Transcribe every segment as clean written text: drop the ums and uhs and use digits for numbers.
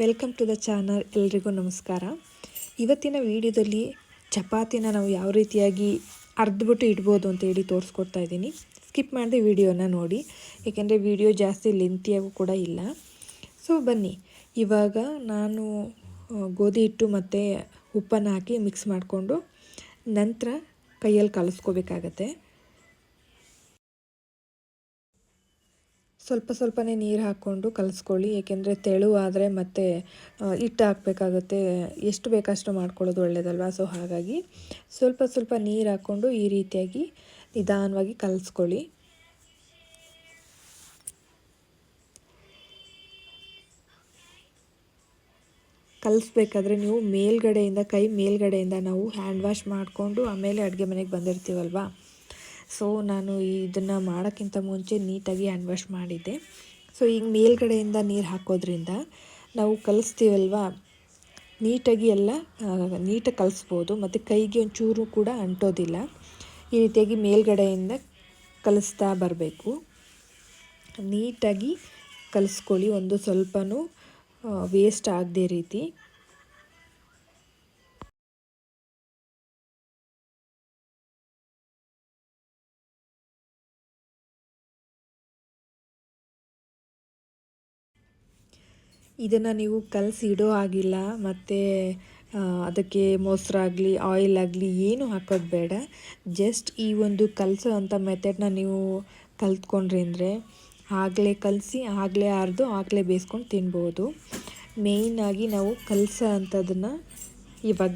Welcome to the channel. ಎಲ್ರಿಗೂ ನಮಸ್ಕಾರ. ಇವತ್ತಿನ ವಿಡಿಯೋದಲ್ಲಿ ಚಪಾತಿನ ನಾವು ಯಾವ ರೀತಿಯಾಗಿ ಅರ್ದ್ಬಿಟ್ಟು ಇಡ್ಬೋದು ಅಂತ ಹೇಳಿ ತೋರಿಸ್ಕೊಡ್ತಾ ಇದ್ದೀನಿ. ಸ್ಕಿಪ್ ಮಾಡದೆ ವಿಡಿಯೋನ ನೋಡಿ, ಏಕೆಂದರೆ ವಿಡಿಯೋ ಜಾಸ್ತಿ ಲೆಂತಿಯಾಗೂ ಕೂಡ ಇಲ್ಲ. ಸೊ ಬನ್ನಿ, ಇವಾಗ ನಾನು ಗೋಧಿ ಹಿಟ್ಟು ಮತ್ತು ಉಪ್ಪನ್ನು ಹಾಕಿ ಮಿಕ್ಸ್ ಮಾಡಿಕೊಂಡು ನಂತರ ಕೈಯಲ್ಲಿ ಕಲಿಸ್ಕೋಬೇಕಾಗತ್ತೆ. ಸ್ವಲ್ಪನೇ ನೀರು ಹಾಕ್ಕೊಂಡು ಕಲಿಸ್ಕೊಳ್ಳಿ, ಏಕೆಂದರೆ ತೆಳುವಾದರೆ ಮತ್ತೆ ಹಿಟ್ಟು ಹಾಕಬೇಕಾಗುತ್ತೆ. ಎಷ್ಟು ಬೇಕಷ್ಟು ಮಾಡ್ಕೊಳ್ಳೋದು ಒಳ್ಳೆಯದಲ್ವ. ಸೊ ಹಾಗಾಗಿ ಸ್ವಲ್ಪ ನೀರು ಹಾಕ್ಕೊಂಡು ಈ ರೀತಿಯಾಗಿ ನಿಧಾನವಾಗಿ ಕಲಿಸ್ಕೊಳ್ಳಿ. ಕಲಿಸ್ಬೇಕಾದ್ರೆ ನೀವು ಕೈ ಮೇಲ್ಗಡೆಯಿಂದ ನಾವು ಹ್ಯಾಂಡ್ ವಾಶ್ ಮಾಡಿಕೊಂಡು ಆಮೇಲೆ ಅಡುಗೆ ಮನೆಗೆ ಬಂದಿರ್ತೀವಲ್ವ. ಸೊ ನಾನು ಇದನ್ನು ಮಾಡೋಕ್ಕಿಂತ ಮುಂಚೆ ನೀಟಾಗಿ ಹ್ಯಾಂಡ್ ವಾಶ್ ಮಾಡಿದ್ದೆ. ಸೊ ಈಗ ಮೇಲ್ಗಡೆಯಿಂದ ನೀರು ಹಾಕೋದ್ರಿಂದ ನಾವು ಕಲಿಸ್ತೀವಲ್ವ, ನೀಟಾಗಿ ಕಲಿಸ್ಬೋದು ಮತ್ತು ಕೈಗೆ ಒಂಚೂರು ಕೂಡ ಅಂಟೋದಿಲ್ಲ. ಈ ರೀತಿಯಾಗಿ ಮೇಲ್ಗಡೆಯಿಂದ ಕಲಿಸ್ತಾ ಬರಬೇಕು. ನೀಟಾಗಿ ಕಲಿಸ್ಕೊಳ್ಳಿ, ಒಂದು ಸ್ವಲ್ಪನೂ ವೇಸ್ಟ್ ಆಗದೇ ರೀತಿ. ಇದನ್ನು ನೀವು ಕಲಸಿ ಇಡೋ ಆಗಿಲ್ಲ, ಮತ್ತು ಅದಕ್ಕೆ ಮೊಸರಾಗಲಿ ಆಯಿಲ್ ಆಗಲಿ ಏನು ಹಾಕೋದು ಬೇಡ. ಜಸ್ಟ್ ಈ ಒಂದು ಕಲಸೋ ಅಂಥ ಮೆಥಡ್ನ ನೀವು ಕಲ್ತ್ಕೊಂಡ್ರಿ ಅಂದರೆ ಆಗಲೇ ಕಲಸಿ ಆಗಲೇ ಅರ್ದು ಆಗಲೇ ಬೇಯಿಸ್ಕೊಂಡು ತಿನ್ಬೋದು. ಮೇಯ್ನಾಗಿ ನಾವು ಕಲಸೋ ಅಂಥದ್ದನ್ನು ಇವಾಗ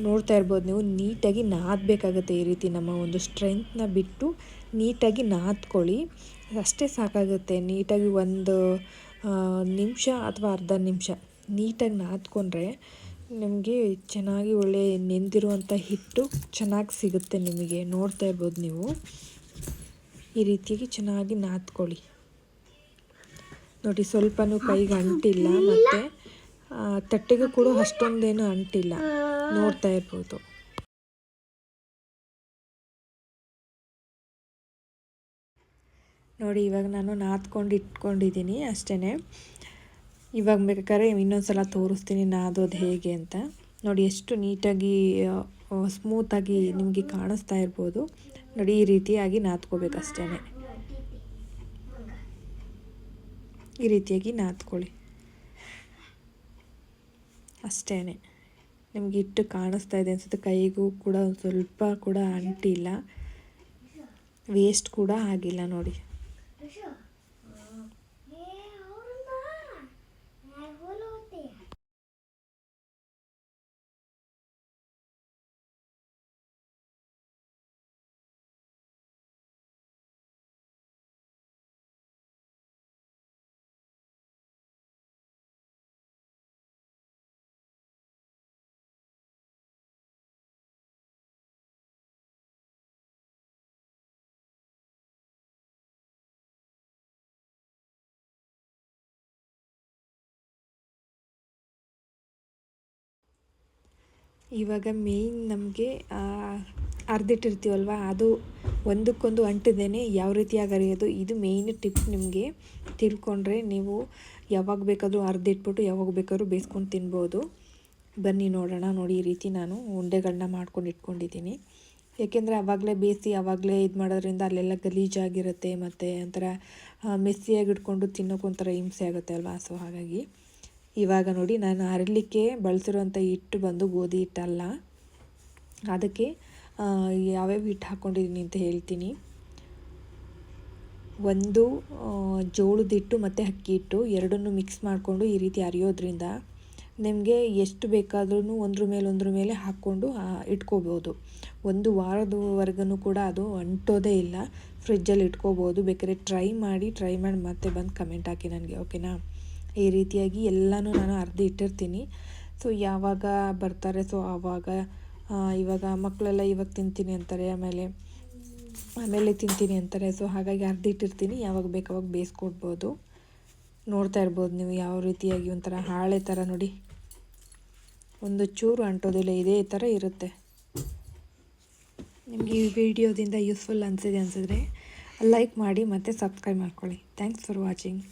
ನೋಡ್ತಾ ಇರ್ಬೋದು ನೀವು. ನೀಟಾಗಿ ನಾದಬೇಕಾಗತ್ತೆ. ಈ ರೀತಿ ನಮ್ಮ ಒಂದು ಸ್ಟ್ರೆಂತ್ನ ಬಿಟ್ಟು ನೀಟಾಗಿ ನಾದ್ಕೊಳ್ಳಿ, ಅಷ್ಟೇ ಸಾಕಾಗುತ್ತೆ. ನೀಟಾಗಿ ಒಂದು ನಿಮಿಷ ಅಥವಾ ಅರ್ಧ ನಿಮಿಷ ನೀಟಾಗಿ ನಾದ್ಕೊಂಡ್ರೆ ನಿಮಗೆ ಚೆನ್ನಾಗಿ ಒಳ್ಳೆ ನೆಂದಿರುವಂಥ ಹಿಟ್ಟು ಚೆನ್ನಾಗಿ ಸಿಗುತ್ತೆ ನಿಮಗೆ. ನೋಡ್ತಾ ಇರ್ಬೋದು ನೀವು, ಈ ರೀತಿಯಾಗಿ ಚೆನ್ನಾಗಿ ನಾದ್ಕೊಳ್ಳಿ. ನೋಡಿ, ಸ್ವಲ್ಪನೂ ಕೈಗೆ ಅಂಟಿಲ್ಲ ಮತ್ತು ತಟ್ಟೆಗೂ ಕೂಡ ಅಷ್ಟೊಂದೇನು ಅಂಟಿಲ್ಲ, ನೋಡ್ತಾ ಇರ್ಬೋದು. ನೋಡಿ, ಇವಾಗ ನಾನು ನಾದ್ಕೊಂಡು ಇಟ್ಕೊಂಡಿದ್ದೀನಿ ಅಷ್ಟೇ. ಇವಾಗ ಬೇಕಾದ್ರೆ ಇನ್ನೊಂದು ಸಲ ತೋರಿಸ್ತೀನಿ ನಾದೋದು ಹೇಗೆ ಅಂತ. ನೋಡಿ, ಎಷ್ಟು ನೀಟಾಗಿ ಸ್ಮೂತಾಗಿ ನಿಮಗೆ ಕಾಣಿಸ್ತಾ ಇರ್ಬೋದು. ನೋಡಿ, ಈ ರೀತಿಯಾಗಿ ನಾದ್ಕೋಬೇಕಷ್ಟೇ. ಈ ರೀತಿಯಾಗಿ ನಾದ್ಕೊಳ್ಳಿ ಅಷ್ಟೇ. ನಿಮಗೆ ಹಿಟ್ಟು ಕಾಣಿಸ್ತಾ ಇದೆ ಅನಿಸುತ್ತೆ. ಕೈಗೂ ಕೂಡ ಸ್ವಲ್ಪ ಕೂಡ ಅಂಟಿಲ್ಲ, ವೇಸ್ಟ್ ಕೂಡ ಆಗಿಲ್ಲ. ನೋಡಿ, ಇವಾಗ ಮೇಯ್ನ್ ನಮಗೆ ಅರ್ದಿಟ್ಟಿರ್ತೀವಲ್ವ, ಅದು ಒಂದಕ್ಕೊಂದು ಅಂಟದೇನೆ ಯಾವ ರೀತಿಯಾಗಿ ಅರಿಯೋದು, ಇದು ಮೇಯ್ನ್ ಟಿಪ್. ನಿಮಗೆ ತಿಳ್ಕೊಂಡ್ರೆ ನೀವು ಯಾವಾಗ ಬೇಕಾದರೂ ಅರ್ದಿಟ್ಬಿಟ್ಟು ಯಾವಾಗ ಬೇಕಾದ್ರೂ ಬೇಯಿಸ್ಕೊಂಡು ತಿನ್ಬೋದು. ಬನ್ನಿ ನೋಡೋಣ. ನೋಡಿ, ಈ ರೀತಿ ನಾನು ಉಂಡೆಗಳನ್ನ ಮಾಡ್ಕೊಂಡು ಇಟ್ಕೊಂಡಿದ್ದೀನಿ. ಏಕೆಂದರೆ ಆವಾಗಲೇ ಬೇಯಿಸಿ ಆವಾಗಲೇ ಇದು ಮಾಡೋದ್ರಿಂದ ಅಲ್ಲೆಲ್ಲ ಗಲೀಜಾಗಿರುತ್ತೆ ಮತ್ತು ಒಂಥರ ಮೆಸ್ಸಿಯಾಗಿ ಇಟ್ಕೊಂಡು ತಿನ್ನೋಕ್ಕೊಂಥರ ಹಿಂಸೆ ಆಗುತ್ತೆ ಅಲ್ವಾ. ಸೊ ಹಾಗಾಗಿ ಇವಾಗ ನೋಡಿ, ನಾನು ಅರಲಿಕ್ಕೆ ಬಳಸಿರುವಂಥ ಹಿಟ್ಟು ಬಂದು ಗೋಧಿ ಹಿಟ್ಟಲ್ಲ. ಅದಕ್ಕೆ ಯಾವ್ಯಾವ ಹಿಟ್ಟು ಹಾಕ್ಕೊಂಡಿದ್ದೀನಿ ಅಂತ ಹೇಳ್ತೀನಿ. ಒಂದು ಜೋಳದ ಹಿಟ್ಟು ಮತ್ತು ಅಕ್ಕಿ ಹಿಟ್ಟು ಎರಡನ್ನೂ ಮಿಕ್ಸ್ ಮಾಡಿಕೊಂಡು ಈ ರೀತಿ ಅರಿಯೋದ್ರಿಂದ ನಿಮಗೆ ಎಷ್ಟು ಬೇಕಾದ್ರೂ ಒಂದ್ರ ಮೇಲೆ ಹಾಕ್ಕೊಂಡು ಇಟ್ಕೋಬೋದು. ಒಂದು ವಾರದವರೆಗೂ ಕೂಡ ಅದು ಅಂಟೋದೇ ಇಲ್ಲ. ಫ್ರಿಜ್ಜಲ್ಲಿ ಇಟ್ಕೋಬೋದು. ಬೇಕಾದ್ರೆ ಟ್ರೈ ಮಾಡಿ ಮತ್ತೆ ಬಂದು ಕಮೆಂಟ್ ಹಾಕಿ ನನಗೆ, ಓಕೆನಾ. ಈ ರೀತಿಯಾಗಿ ಎಲ್ಲನೂ ನಾನು ಅರ್ದು ಇಟ್ಟಿರ್ತೀನಿ. ಸೊ ಯಾವಾಗ ಬರ್ತಾರೆ ಸೊ ಆವಾಗ, ಇವಾಗ ಮಕ್ಕಳೆಲ್ಲ ಇವಾಗ ತಿಂತೀನಿ ಅಂತಾರೆ, ಆಮೇಲೆ ತಿಂತೀನಿ ಅಂತಾರೆ. ಸೊ ಹಾಗಾಗಿ ಅರ್ದು ಇಟ್ಟಿರ್ತೀನಿ, ಯಾವಾಗ ಬೇಕಾವಾಗ ಬೇಯಿಸ್ಕೊಡ್ಬೋದು. ನೋಡ್ತಾ ಇರ್ಬೋದು ನೀವು ಯಾವ ರೀತಿಯಾಗಿ ಒಂಥರ ಹಾಳೆ ಥರ. ನೋಡಿ, ಒಂದು ಚೂರು ಅಂಟೋದಿಲ್ಲ, ಇದೇ ಥರ ಇರುತ್ತೆ. ನಿಮಗೆ ಈ ವಿಡಿಯೋದಿಂದ ಯೂಸ್ಫುಲ್ ಅನಿಸಿದ್ರೆ ಲೈಕ್ ಮಾಡಿ ಮತ್ತು ಸಬ್ಸ್ಕ್ರೈಬ್ ಮಾಡ್ಕೊಳ್ಳಿ. Thanks for watching.